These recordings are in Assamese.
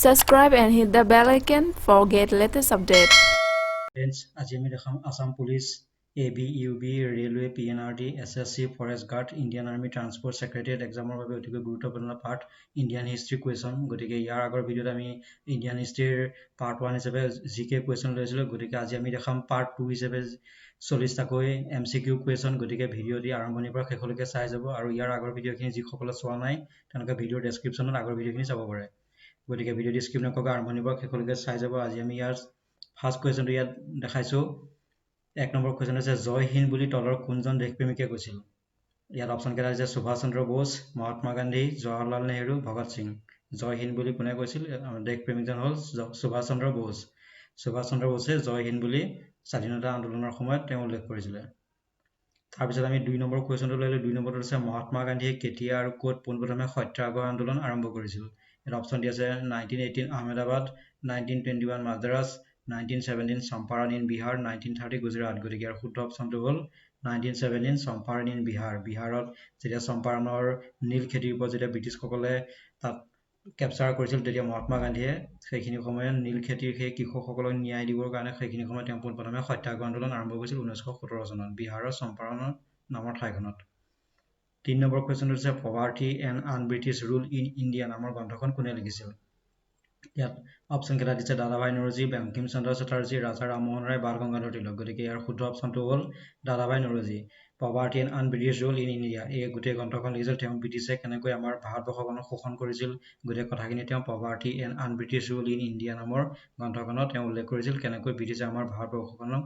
Subscribe and hit the bell icon for get latest update. Friends, আজি আমি দেখাম Assam police AB UB railway PNRD SSC forest guard Indian army transport secretariat এক্সামৰ বাবে অতি গুৰুত্বপূৰ্ণ পাৰ্ট ইণ্ডিয়ান হিষ্ট্ৰী কুৱেশ্যন গতিকে ইয়াৰ আগৰ ভিডিঅ'ত আমি ইণ্ডিয়ান হিষ্ট্ৰীৰ পাৰ্ট 1 হিচাপে জিকে কুৱেশ্যন লৈছিলো গতিকে আজি আমি দেখাম পাৰ্ট 2 হিচাপে 40টাকৈ MCQ কুৱেশ্যন গতিকে ভিডিঅ'টি আৰম্ভণিৰ পৰা শেষলৈকে চাই যাব আৰু ইয়াৰ আগৰ ভিডিঅ'খিনি যিসকলে চোৱা নাই তেওঁলোকে ভিডিঅ'ৰ ডেছক্ৰিপশ্যনত আগৰ ভিডিঅ'খিনি চাব পাৰে গতিকে ভিডিঅ'টি স্কিপ নকৰাকৈ আৰম্ভণিৰ পৰা শেষলৈকে চাই যাব আজি আমি ইয়াৰ ফাৰ্ষ্ট কুৱেশ্যনটো ইয়াত দেখাইছো এক নম্বৰ কুৱেশ্যন আছে জয় হিন্দ বুলি তলৰ কোনজন দেশপ্ৰেমিকে কৈছিল ইয়াত অপচন কেইটা আছে সুভাষ চন্দ্ৰ বোস মহাত্মা গান্ধী জৱাহৰলাল নেহৰু ভগত সিং জয় হিন্দ বুলি কোনে কৈছিল দেশপ্ৰেমিকজন হ'ল সুভাষ চন্দ্ৰ বোস সুভাষ চন্দ্ৰ বোসে জয় হিন্দ বুলি স্বাধীনতা আন্দোলনৰ সময়ত তেওঁ উল্লেখ কৰিছিল তাৰপিছত আমি 2 নম্বৰ কুৱেশ্যনটো লৈলো 2 নম্বৰটো আছে মহাত্মা গান্ধীয়ে কেতিয়া আৰু ক'ত পোনপ্ৰথমে সত্যাগ্ৰহ আন্দোলন আৰম্ভ কৰিছিল ইয়াত অপচন দি আছে 1918 আহমেদাবাদ 1921 মাদ্ৰাজ 1917 চম্পাৰণ ইন বিহাৰ 1930 গুজৰাট গতিকে ইয়াৰ শুদ্ধ অপচনটো হ'ল 1917 চম্পাৰণ ইন বিহাৰ বিহাৰত যেতিয়া চম্পাৰণৰ নীল খেতিৰ ওপৰত যেতিয়া ব্ৰিটিছসকলে তাত কেপচাৰ কৰিছিল তেতিয়া মহাত্মা গান্ধীয়ে সেইখিনি সময়ত নীল খেতিৰ সেই কৃষকসকলক ন্যায় দিবৰ কাৰণে সেইখিনি সময়ত তেওঁ পোনপ্ৰথমে সত্যাগ্ৰহ আন্দোলন আৰম্ভ কৰিছিল 1917 চনত বিহাৰৰ চম্পাৰণ নামৰ ঠাইখনত 3 নম্বৰ কুৱেশ্যনটো হৈছে poverty and unBritish rule in India নামৰ গ্ৰন্থখন কোনে লিখিছিল ইয়াত অপচন কেইটা দিছে দাদাভাই নৰজী বংকিম চন্দ্ৰ চেটাৰ্জী ৰাজা ৰামমোহন ৰায় বাল গংগাধৰ তিলক গতিকে ইয়াৰ শুদ্ধ অপচনটো হ'ল Dadabhai Naoroji poverty and unBritish rule in India এই গোটেই গ্ৰন্থখন লিখিছিল তেওঁ ব্ৰিটিছে কেনেকৈ আমাৰ ভাৰতবৰ্ষখনক শোষণ কৰিছিল গোটেই কথাখিনি তেওঁ poverty and unBritish rule in India নামৰ গ্ৰন্থখনত তেওঁ উল্লেখ কৰিছিল কেনেকৈ ব্ৰিটিছে আমাৰ ভাৰতবৰ্ষখনক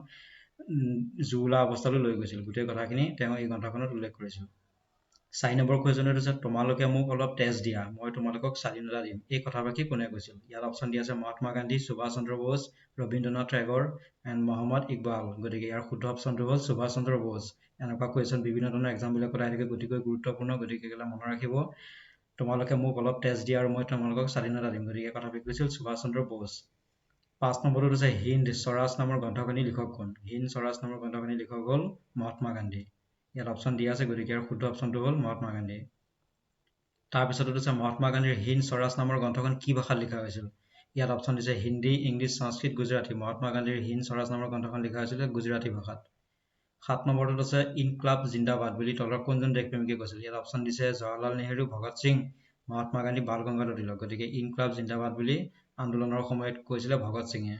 জুৰুলা অৱস্থালৈ লৈ গৈছিল গোটেই কথাখিনি তেওঁ এই গ্ৰন্থখনত উল্লেখ কৰিছিল 4 নম্বৰ কুৱেশ্যনটো হৈছে তোমালোকে মোক অলপ তেজ দিয়া মই তোমালোকক স্বাধীনতা দিম এই কথাফাকি কোনে কৈছিল ইয়াত অপচন দিয়া আছে মহাত্মা গান্ধী সুভাষ চন্দ্ৰ বোস ৰবীন্দ্ৰনাথ টেগৰ এণ্ড মোহাম্মদ ইকবাল গতিকে ইয়াৰ শুদ্ধ অপচনটো হ'ল সুভাষ চন্দ্ৰ বোস এনেকুৱা কুৱেশ্যন বিভিন্ন ধৰণৰ এক্সামবিলাকত আহি থাকে গতিকে গুৰুত্বপূৰ্ণ গতিকে এইবিলাক মনত ৰাখিব তোমালোকে মোক অলপ তেজ দিয়া আৰু মই তোমালোকক স্বাধীনতা দিম গতিকে কথাফাকি কৈছিল সুভাষ চন্দ্ৰ বোস 5 নম্বৰটো হৈছে হিন্দ স্বৰাজ নামৰ গ্ৰন্থখনিৰ লিখক কোন হিন্দ স্বৰাজ নামৰ গ্ৰন্থখনিৰ লিখক হ'ল মহাত্মা গান্ধী ইয়াত অপচন দিয়া আছে গতিকে ইয়াৰ শুদ্ধ অপচনটো হ'ল মহাত্মা গান্ধী তাৰপিছত হৈছে মহাত্মা গান্ধীৰ হিন্দ স্বৰাজ নামৰ গ্ৰন্থখন কি ভাষাত লিখা হৈছিল ইয়াত অপচন দিছে হিন্দী ইংলিছ সংস্কৃত গুজৰাটী মহাত্মা গান্ধীৰ হিন্দ স্বৰাজ নামৰ গ্ৰন্থখন লিখা হৈছিল গুজৰাটী ভাষাত 7 নম্বৰটোত আছে ইনকলাব জিন্দাবাদ বুলি তলৰ কোনজন দেশপ্ৰেমিকে কৈছিল ইয়াত অপচন দিছে জৱাহৰলাল নেহৰু ভগত সিং মহাত্মা গান্ধী বাল গংগাধৰ তিলক গতিকে ইনকলাব জিন্দাবাদ বুলি আন্দোলনৰ সময়ত কৈছিলে ভগত সিঙে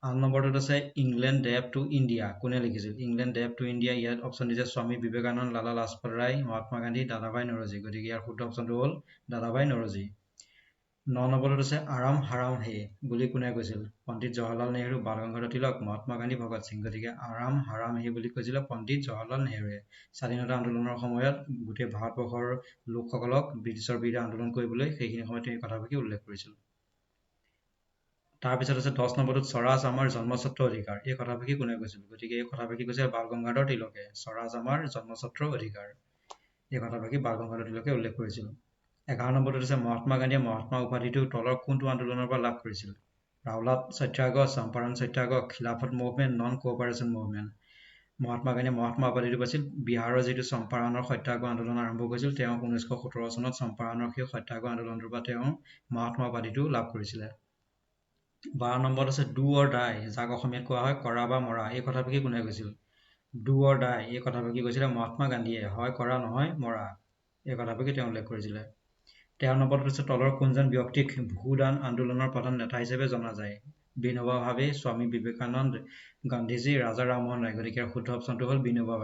8 নম্বৰটোত আছে ইংলেণ্ড ডেপ টু ইণ্ডিয়া কোনে লিখিছিল ইংলেণ্ড ডেপ টু ইণ্ডিয়া ইয়াত অপচন দিছে স্বামী বিবেকানন্দ লালা লাজপত ৰায় মহাত্মা গান্ধী দাদাভাই নৰজী গতিকে ইয়াৰ শুদ্ধ অপচনটো হ'ল দাদাভাই নৰজী 9 নম্বৰটোত আছে আৰাম হাৰাম হে বুলি কোনে কৈছিল পণ্ডিত জৱাহৰলাল নেহৰু বাল গংগাধৰ তিলক মহাত্মা গান্ধী ভগত সিং গতিকে আৰাম হাৰাম হে বুলি কৈছিল পণ্ডিত জৱাহৰলাল নেহৰুৱে স্বাধীনতা আন্দোলনৰ সময়ত গোটেই ভাৰতবৰ্ষৰ লোকসকলক ব্ৰিটিছৰ বিৰুদ্ধে আন্দোলন কৰিবলৈ সেইখিনি সময়ত এই কথাফাকি উল্লেখ কৰিছিল তাৰপিছত আছে 10 নম্বৰটোত স্বৰাজ আমাৰ জন্মস্বত্ব অধিকাৰ এই কথাফাকি কোনে কৈছিল গতিকে এই কথাফাকি কৈছে বাল গংগাধৰ তিলকে স্বৰাজ আমাৰ জন্মস্বত্ব অধিকাৰ এই কথাফাকি বাল গংগাধৰ তিলকে উল্লেখ কৰিছিল 11 নম্বৰটোত আছে মহাত্মা গান্ধীয়ে মহাত্মা উপাধিটো তলৰ কোনটো আন্দোলনৰ পৰা লাভ কৰিছিল ৰাওলাট সত্যাগ্ৰহ চম্পাৰণ সত্যাগ্ৰহ খিলাফত movement non cooperation movement Mahatma গান্ধীয়ে মহাত্মা উপাধিটো পাইছিল বিহাৰৰ যিটো চম্পাৰণৰ সত্যাগ্ৰহ আন্দোলন আৰম্ভ কৰিছিল তেওঁ 1917 চনত চম্পাৰণৰ সেই সত্যাগ্ৰহ আন্দোলনৰ পৰা তেওঁ মহাত্মা উপাধিটো লাভ কৰিছিলে 12 নম্বৰত আছে ডু অৰ ডাই যাক অসমীয়াত কোৱা হয় কৰা বা মৰা এই কথাফাকি কোনে কৈছিল ডু অৰ ডাই এই কথাফাকি কৈছিলে মহাত্মা গান্ধীয়ে হয় কৰা নহয় মৰা এই কথাফাকি তেওঁ উল্লেখ কৰিছিলে 13 নম্বৰত আছে তলৰ কোনজন ব্যক্তিক ভূদান আন্দোলনৰ প্ৰধান নেতা হিচাপে জনা যায় বিনোবা ভাৱে স্বামী বিবেকানন্দ গান্ধীজী ৰাজা ৰামমোহন ৰায় গতিকে শুদ্ধ অপচনটো হ'ল বিনোবা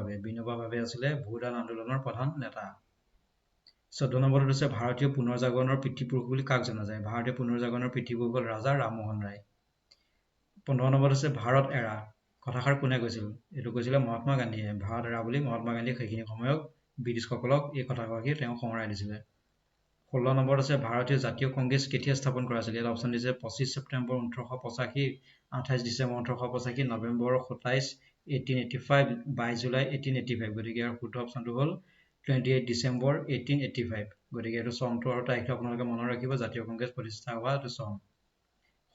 ভাৱে আছিলে ভূদান আন্দোলনৰ প্ৰধান নেতা 14 নম্বৰত আছে ভাৰতীয় পুনৰজাগৰণৰ পিতৃপুৰুষ বুলি কাক জনা যায় ভাৰতীয় পুনৰজাগৰণৰ পিতৃপুৰুষ হ'ল ৰাজা ৰামমোহন ৰায় 15 নম্বৰত আছে ভাৰত এৰা কথাষাৰ কোনে কৈছিল এইটো কৈছিলে মহাত্মা গান্ধীয়ে ভাৰত এৰা বুলি মহাত্মা গান্ধীয়ে সেইখিনি সময়ত ব্ৰিটিছসকলক এই কথাষাকি তেওঁ সোঁৱৰাই দিছিলে 16 নম্বৰত আছে ভাৰতীয় জাতীয় কংগ্ৰেছ কেতিয়া স্থাপন কৰা হৈছিল ইয়াত অপচন দিছে 25 ছেপ্টেম্বৰ 1885 28 ডিচেম্বৰ 1885 নৱেম্বৰ 27 1885 22 জুলাই 1885 গতিকে ইয়াৰ শুদ্ধ অপচনটো হ'ল 28 ডিচেম্বৰ 1885 গতিকে এইটো চনটো আৰু তাৰিখটো আপোনালোকে মনত ৰাখিব জাতীয় কংগ্ৰেছ প্ৰতিষ্ঠা হোৱা এইটো চন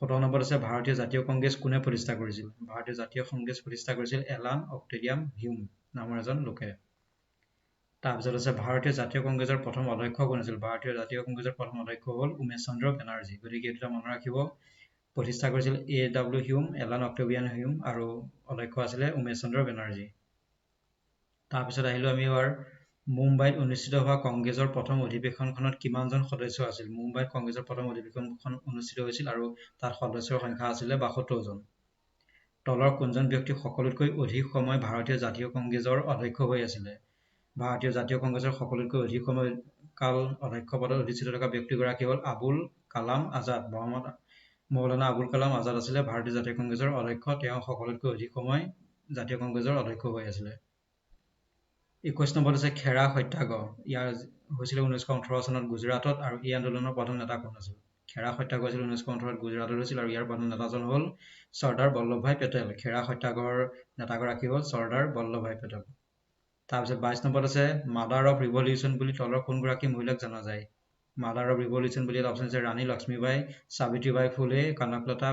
17 নম্বৰত আছে ভাৰতীয় জাতীয় কংগ্ৰেছ কোনে প্ৰতিষ্ঠা কৰিছিল ভাৰতীয় জাতীয় কংগ্ৰেছ প্ৰতিষ্ঠা কৰিছিল এলান অক্টেৰিয়াম হিউম নামৰ এজন লোকে তাৰপিছত আছে ভাৰতীয় জাতীয় কংগ্ৰেছৰ প্ৰথম অধ্যক্ষ কোন আছিল ভাৰতীয় জাতীয় কংগ্ৰেছৰ প্ৰথম অধ্যক্ষ হ'ল উমেশ চন্দ্ৰ বেনাৰ্জী গতিকে এই দুটা মনত ৰাখিব প্ৰতিষ্ঠা কৰিছিল A.W. হিউম এলান অক্টেভিয়ান হিউম আৰু অধ্যক্ষ আছিলে উমেশ চন্দ্ৰ বেনাৰ্জী তাৰপিছত আহিলো আমি এবাৰ মুম্বাইত অনুষ্ঠিত হোৱা কংগ্ৰেছৰ প্ৰথম অধিৱেশনখনত কিমানজন সদস্য আছিল মুম্বাইত কংগ্ৰেছৰ প্ৰথম অধিৱেশনখন অনুষ্ঠিত হৈছিল আৰু তাত সদস্যৰ সংখ্যা আছিলে 72 জন তলৰ কোনজন ব্যক্তি সকলোতকৈ অধিক সময় ভাৰতীয় জাতীয় কংগ্ৰেছৰ অধ্যক্ষ হৈ আছিলে ভাৰতীয় জাতীয় কংগ্ৰেছৰ সকলোতকৈ অধিক সময় কাল অধ্যক্ষ পদত অধিষ্ঠিত থকা ব্যক্তিগৰাকী হ'ল আবুল কালাম আজাদ মৌলানা আবুল কালাম আজাদ আছিলে ভাৰতীয় জাতীয় কংগ্ৰেছৰ অধ্যক্ষ তেওঁ সকলোতকৈ অধিক সময় জাতীয় কংগ্ৰেছৰ অধ্যক্ষ হৈ আছিলে 21 নম্বৰত আছে খেৰা সত্যাগ্ৰহ ইয়াৰ হৈছিলে 1918 চনত গুজৰাটত আৰু এই আন্দোলনৰ প্ৰধান নেতা কোন আছিল খেৰা সত্যাগ্ৰহ হৈছিল 1918 গুজৰাটত হৈছিল আৰু ইয়াৰ প্ৰধান নেতাজন হ'ল চৰ্দাৰ বল্লভভাই পেটেল খেৰা সত্যাগ্ৰহৰ নেতাগৰাকী হ'ল চৰ্দাৰ বল্লভভাই পেটেল তাৰপিছত 22 নম্বৰত আছে মাদাৰ অফ ৰিভলিউচন বুলি তলৰ কোনগৰাকী মহিলাক জনা যায় মাদাৰ অফ ৰিভলিউচন বুলি এটা অপশ্যন আছে ৰাণী লক্ষ্মীবাই সাবিত্ৰীবাই ফুলে কনকলতা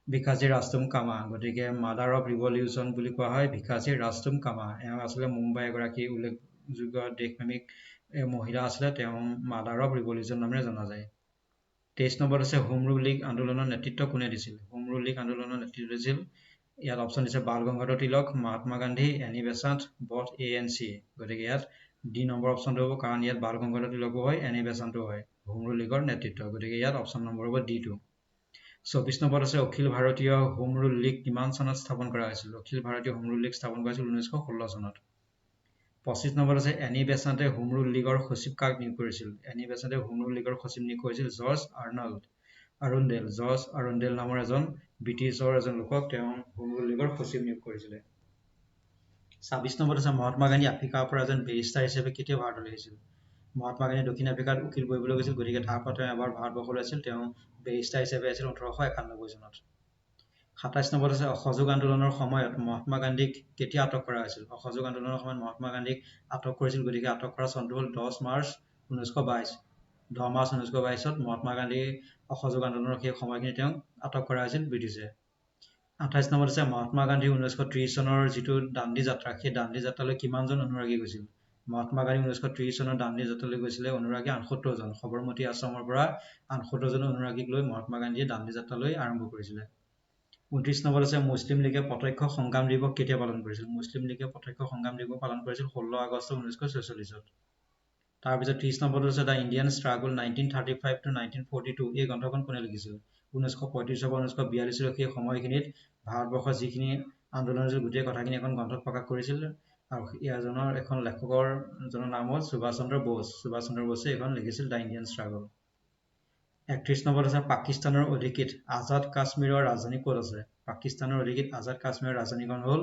ভিকাজী ৰাজতুম কামা গতিকে মাদাৰ অফ ৰিভলিউচন বুলি কোৱা হয় ভিকাজী ৰাজতুম কামা এওঁ আছিলে মুম্বাই এগৰাকী উল্লেখযোগ্য দেশপ্ৰেমিক মহিলা আছিলে তেওঁ মাদাৰ অফ ৰিভলিউচন নামেৰে জনা যায় 23 নম্বৰত আছে হোম ৰুল লীগ আন্দোলনৰ নেতৃত্ব কোনে দিছিল হোম ৰুল লীগ আন্দোলনৰ নেতৃত্ব দিছিল ইয়াত অপশ্যন দিছে Bal Gangadhar Tilak Mahatma Gandhi Annie Besant both ANC গতিকে ইয়াত ডি নম্বৰ অপশ্যনটো হ'ব কাৰণ ইয়াত বাল গংগাধৰ তিলকো হয় এনি বেচাণ্টো হয় হোম ৰুল লীগৰ নেতৃত্ব গতিকে ইয়াত অপশ্যন নম্বৰ হ'ব D2 24 নম্বৰত আছে অখিল ভাৰতীয় হোম ৰুল লীগ কিমান চনত স্থাপন কৰা হৈছিল অখিল ভাৰতীয় হোম ৰুল লীগ স্থাপন কৰা হৈছিল 1916 চনত 25 নম্বৰত আছে এনি বেচাণ্টে হোম ৰুল লীগৰ সচিব কাক নিয়োগ কৰিছিল এনি বেচাণ্টে হোম ৰুল লীগৰ সচিব নিয়োগ কৰিছিল জৰ্জ আৰুণ্ডেল নামৰ এজন ব্ৰিটিছৰ এজন লোকক তেওঁ হোম ৰুল লীগৰ সচিব নিয়োগ কৰিছিলে 26 নম্বৰত আছে মহাত্মা গান্ধী আফ্ৰিকাৰ পৰা এজন বেৰিষ্টাৰ হিচাপে কেতিয়া ভাৰতলৈ আহিছিল মহাত্মা গান্ধী দক্ষিণ আফ্ৰিকাত উকিল পঢ়িবলৈ গৈছিল গতিকে তাৰ পৰা তেওঁ এবাৰ ভাৰতবৰ্ষলৈ আছিল তেওঁ বেৰিষ্টাৰ হিচাপে আছিল 1891 চনত 27 নম্বৰত আছে অসহযোগ আন্দোলনৰ সময়ত মহাত্মা গান্ধীক কেতিয়া আটক কৰা হৈছিল অসহযোগ আন্দোলনৰ সময়ত মহাত্মা গান্ধীক আটক কৰিছিল গতিকে আটক কৰা চনটো হ'ল 10 মাৰ্চ 1922 10 মাৰ্চ 1922ত মহাত্মা গান্ধী অসহযোগ আন্দোলনৰ সেই সময়খিনি তেওঁক আটক কৰা হৈছিল ব্ৰিটিছে 28 নম্বৰত আছে মহাত্মা গান্ধী 1930 চনৰ যিটো দাণ্ডী যাত্ৰা সেই দাণ্ডী যাত্ৰালৈ কিমানজন অনুৰাগী গৈছিল মহাত্মা গান্ধী 1930 চনৰ দাণ্ডী যাত্ৰালৈ গৈছিলে অনুৰাগী 68 জন সবৰমতী আশ্ৰমৰ পৰা 68 জন অনুৰাগীক লৈ মহাত্মা গান্ধীয়ে দাণ্ডী যাত্ৰালৈ আৰম্ভ কৰিছিলে 29 নম্বৰত আছে মুছলিম লীগে প্ৰত্যক্ষ সংগ্ৰাম দিৱস কেতিয়া পালন কৰিছিল মুছলিম লীগে প্ৰত্যক্ষ সংগ্ৰাম দিৱস পালন কৰিছিল 16 আগষ্ট 1946ত তাৰপিছত 30 নম্বৰত আছে দ্য ইণ্ডিয়ান ষ্ট্ৰাগল 1935 to 1942 এই গ্ৰন্থখন কোনে লিখিছিল 1935 পৰা 1942 সেই সময়খিনিত ভাৰতবৰ্ষৰ যিখিনি আন্দোলন হৈছিল গোটেই কথাখিনি এখন গ্ৰন্থত প্ৰকাশ কৰিছিল আৰু ইয়াৰ এখন লেখকৰ জনৰ নাম হ'ল সুভাষ চন্দ্ৰ বোছে এইখন লিখিছিল দ্য ইণ্ডিয়ান ষ্ট্ৰাগল 31 নম্বৰত আছে পাকিস্তানৰ অধিকৃত আজাদ কাশ্মীৰৰ ৰাজধানী ক'ত আছে পাকিস্তানৰ অধিকৃত আজাদ কাশ্মীৰৰ ৰাজধানীখন হ'ল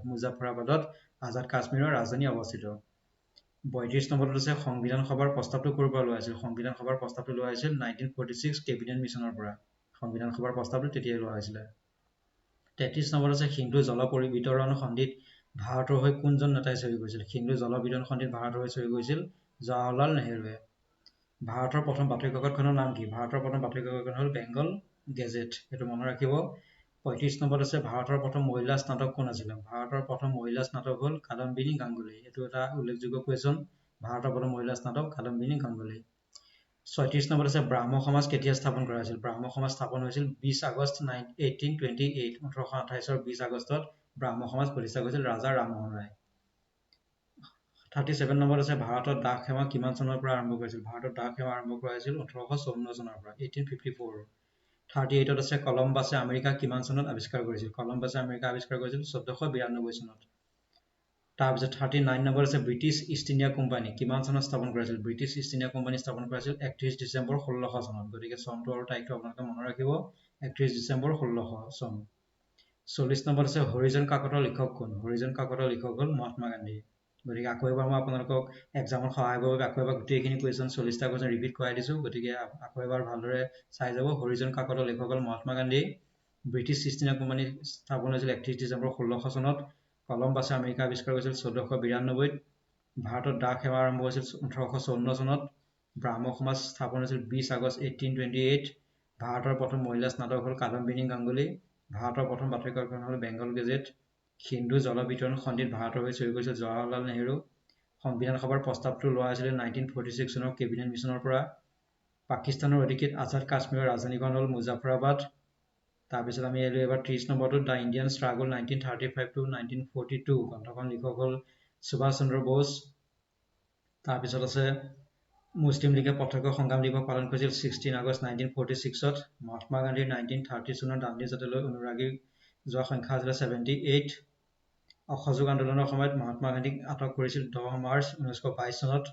মুজাফৰাবাদত আজাদ কাশ্মীৰৰ ৰাজধানী অৱস্থিত 32 নম্বৰত আছে সংবিধান সভাৰ প্ৰস্তাৱটো ক'ৰ পৰা লোৱা হৈছিল সংবিধান সভাৰ প্ৰস্তাৱটো লোৱা হৈছিল 1946 কেবিনেট মিছনৰ পৰা সংবিধান সভাৰ প্ৰস্তাৱটো তেতিয়াই লোৱা হৈছিলে 33 নম্বৰত আছে সিন্ধু জল বিতৰণ সন্ধিত ভাৰতৰ হৈ কোনজন নেতাই চহী কৰিছিল সিন্ধু জল বিতৰণ সন্ধিত ভাৰতৰ হৈ চহী কৰিছিল জৱাহৰলাল নেহৰুৱে ভাৰতৰ প্ৰথম বাতৰি কাকতখনৰ নাম কি ভাৰতৰ প্ৰথম বাতৰি কাকতখন হ'ল বেংগল গেজেট এইটো মনত ৰাখিব 35 নম্বৰত আছে ভাৰতৰ প্ৰথম মহিলা স্নাতক কোন আছিলে ভাৰতৰ প্ৰথম মহিলা স্নাতক হ'ল কাদম্বিনী গাংগুলী এইটো এটা উল্লেখযোগ্য কুৱেশ্যন ভাৰতৰ প্ৰথম মহিলা স্নাতক কাদম্বিনী গাংগুলী 36 নম্বৰত আছে ব্ৰাহ্ম সমাজ কেতিয়া স্থাপন কৰা হৈছিল ব্ৰাহ্ম সমাজ স্থাপন হৈছিল 20 আগষ্ট 1828 1828 20 আগষ্টত ব্ৰাহ্ম সমাজ প্ৰতিষ্ঠা কৰিছিল ৰাজা ৰামমোহন ৰায় 37 নম্বৰত আছে ভাৰতত ডাক সেৱা কিমান চনৰ পৰা আৰম্ভ কৰিছিল ভাৰতত ডাক সেৱা আৰম্ভ কৰা হৈছিল 1854 চনৰ পৰা 1854 38ত আছে কলম্বাছে আমেৰিকা কিমান চনত আৱিষ্কাৰ কৰিছিল কলম্বাছে আমেৰিকা আৱিষ্কাৰ কৰিছিল 1492 চনত তাৰপিছত 39 নম্বৰ আছে ব্ৰিটিছ ইষ্ট ইণ্ডিয়া কোম্পানী কিমান চনত স্থাপন কৰিছিল ব্ৰিটিছ ইষ্ট ইণ্ডিয়া কোম্পানী স্থাপন কৰিছিল 31 ডিচেম্বৰ 1600 চনত গতিকে চনটো আৰু তাৰিখটো আপোনালোকে মনত ৰাখিব 31 ডিচেম্বৰ 1600 চন 40 নম্বৰত আছে হৰিজন কাকতৰ লিখক কোন হৰিজন কাকতৰ লিখক হ'ল মহাত্মা গান্ধী গতিকে আকৌ এবাৰ মই আপোনালোকক এক্সামত সহায় কৰিব আকৌ এবাৰ গোটেইখিনি কুৱেশ্যন 40টা কুৱেশ্যন ৰিপিট কৰাই দিছোঁ গতিকে আকৌ এবাৰ ভালদৰে চাই যাব হৰিজন কাকতৰ লিখক হ'ল Mahatma Gandhi British East India company স্থাপন হৈছিল 31 ডিচেম্বৰ 1600 চনত কলম্বাছে আমেৰিকা আৱিষ্কাৰ কৰিছিল 1492 ভাৰতত ডাক সেৱা আৰম্ভ হৈছিল 1854 চনত ব্ৰাহ্ম সমাজ স্থাপন হৈছিল 20 আগষ্ট 1828 ভাৰতৰ প্ৰথম মহিলা স্নাতক হ'ল কাদম্বিনী গাংগুলী ভাৰতৰ প্ৰথম বাতৰি কাকতখন হ'ল বেংগল গেজেট সিন্ধু জল বিতৰণ সন্ধিত ভাৰতৰ হৈ চহী কৰিছিল জৱাহৰলাল নেহৰু সংবিধান সভাৰ প্ৰস্তাৱটো লোৱা হৈছিল 1946 চনৰ কেবিনেট মিছনৰ পৰা। পাকিস্তানৰ অধিকৃত আজাদ কাশ্মীৰৰ ৰাজধানীখন হ'ল মুজাফৰাবাদ। তাৰপিছত আমি এলো এবাৰ 30 নম্বৰটো দ্য ইণ্ডিয়ান ষ্ট্ৰাগল 1935 to 1942 গ্ৰন্থখন লিখক হ'ল সুভাষ চন্দ্ৰ বোস। তাৰপিছত আছে মুছলিম লীগে প্ৰত্যক্ষ সংগ্ৰাম দিৱস পালন কৰিছিল 16 আগষ্ট 1946ত। মহাত্মা গান্ধীৰ 1930 চনৰ দাণ্ডী যাত্ৰালৈ অনুৰাগী যোৱা সংখ্যা আছিলে 78। অসহযোগ আন্দোলনৰ সময়ত মহাত্মা গান্ধীক আটক কৰিছিল 10 মাৰ্চ 1922 চনত।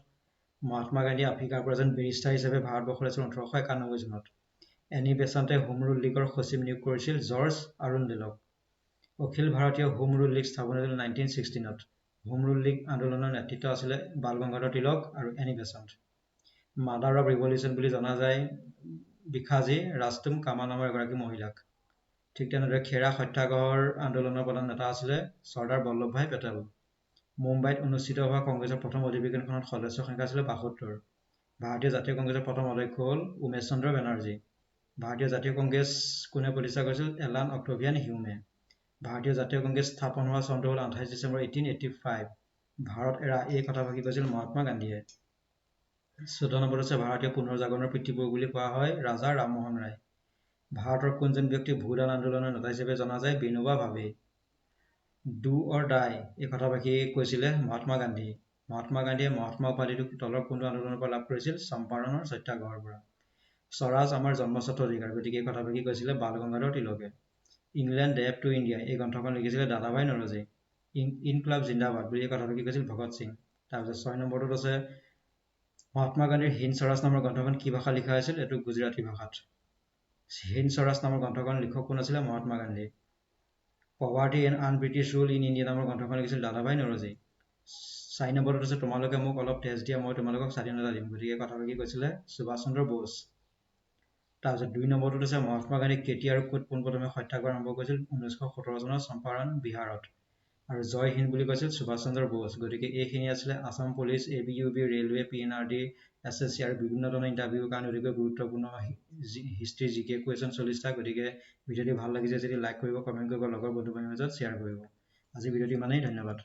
মহাত্মা গান্ধী আফ্ৰিকাৰ পৰা এজন বেৰিষ্টাৰ হিচাপে ভাৰতবৰ্ষলৈ আছিল 1891 চনত। এনি বেচাণ্টে হোম ৰুল লীগৰ সচিব নিয়োগ কৰিছিল জৰ্জ আৰুণ্ডেলক। অখিল ভাৰতীয় হোম ৰুল লীগ স্থাপন হৈছিল 1916ত। হোম ৰুল লীগ আন্দোলনৰ নেতৃত্ব আছিলে বাল গংগাধৰ তিলক আৰু এনি বেচাণ্ট। মাদাৰ অৱ ৰিভলিউশ্যন বুলি জনা যায় বিখাজী ৰাজতুম কামা নামৰ এগৰাকী মহিলাক। ঠিক তেনেদৰে খেৰা সত্যাগ্ৰহৰ আন্দোলনৰ প্ৰধান নেতা আছিলে চৰ্দাৰ বল্লভভাই পেটেল। মুম্বাইত অনুষ্ঠিত হোৱা কংগ্ৰেছৰ প্ৰথম অধিৱেশনখনত সদস্য সংখ্যা আছিলে 72। ভাৰতীয় জাতীয় কংগ্ৰেছৰ প্ৰথম অধ্যক্ষ হ'ল উমেশ চন্দ্ৰ বেনাৰ্জী। ভাৰতীয় জাতীয় কংগ্ৰেছ কোনে প্ৰতিষ্ঠা কৰিছিল? এলান অক্টেভিয়ান হিউমে। ভাৰতীয় জাতীয় কংগ্ৰেছ স্থাপন হোৱা চনটো হ'ল 28 ডিচেম্বৰ 1885। ভাৰত এৰা এই কথা ভাষী কৈছিল মহাত্মা গান্ধীয়ে। 14 নম্বৰত আছে ভাৰতীয় পুনৰ্জাগৰণৰ পিতৃপুৰুষ বুলি কোৱা হয় ৰাজা ৰামমোহন ৰায়। ভাৰতৰ কোনজন ব্যক্তি ভূদান আন্দোলনৰ নেতা হিচাপে জনা যায়? বিনোবা ভাৱে। ডু অৰ ডাই এই কথাভাষী কৈছিলে মহাত্মা গান্ধী। মহাত্মা গান্ধীয়ে মহাত্মা উপাধিটো তলৰ কোনটো আন্দোলনৰ পৰা লাভ কৰিছিল? চম্পাৰণৰ সত্যাগ্ৰহৰ পৰা। স্বৰাজ আমাৰ জন্মস্বত্ব অধিকাৰ, গতিকে এই কথাভাষী কৈছিলে বাল গংগাধৰ তিলকে। ইংলেণ্ড ডেপ টু ইণ্ডিয়া এই গ্ৰন্থখন লিখিছিলে দাদাভাই নৰজী। ইনকলাব জিন্দাবাদ বুলি এই কথাভাষী কৈছিল ভগত সিং। তাৰপিছত 6 নম্বৰটোত আছে মহাত্মা গান্ধীৰ হিন্দ স্বৰাজ নামৰ গ্ৰন্থখন কি ভাষাত লিখা হৈছিল? এইটো গুজৰাটী ভাষাত। হিন্দ স্বৰাজ নামৰ গ্ৰন্থখন লিখক কোন আছিলে? Mahatma Gandhi. Poverty and unBritish rule in India নামৰ গ্ৰন্থখন লিখিছিল দাদাভাই নৰজী। 4 নম্বৰটোত আছে তোমালোকে মোক অলপ তেজ দিয়া মই তোমালোকক স্বাধীনতা দিম, গতিকে কথাভাষী কৈছিলে সুভাষ চন্দ্ৰ বোস। তাৰপিছত 2 নম্বৰটোত আছে মহাত্মা গান্ধী কেতিয়া আৰু ক'ত পোনপ্ৰথমে সত্যাগ্ৰহ আৰম্ভ কৰিছিল? 1917 চনৰ চম্পাৰণ বিহাৰত। আৰু জয় হিন্দ বুলি কৈছিল সুভাষ চন্দ্ৰ বোস। গতিকে এইখিনি আছিলে Assam police, ABUB, railway, PNRD, SSC আৰু বিভিন্ন ধৰণৰ ইণ্টাৰভিউৰ কাৰণে অতিকৈ গুৰুত্বপূৰ্ণ হিষ্ট্ৰী GK কুৱেশ্যন 40টা। গতিকে ভিডিঅ'টি ভাল লাগিছে যদি লাইক কৰিব, কমেণ্ট কৰিব, লগৰ বন্ধু বান্ধৱীৰ মাজত শ্বেয়াৰ কৰিব। আজি ভিডিঅ'টি ইমানেই, ধন্যবাদ।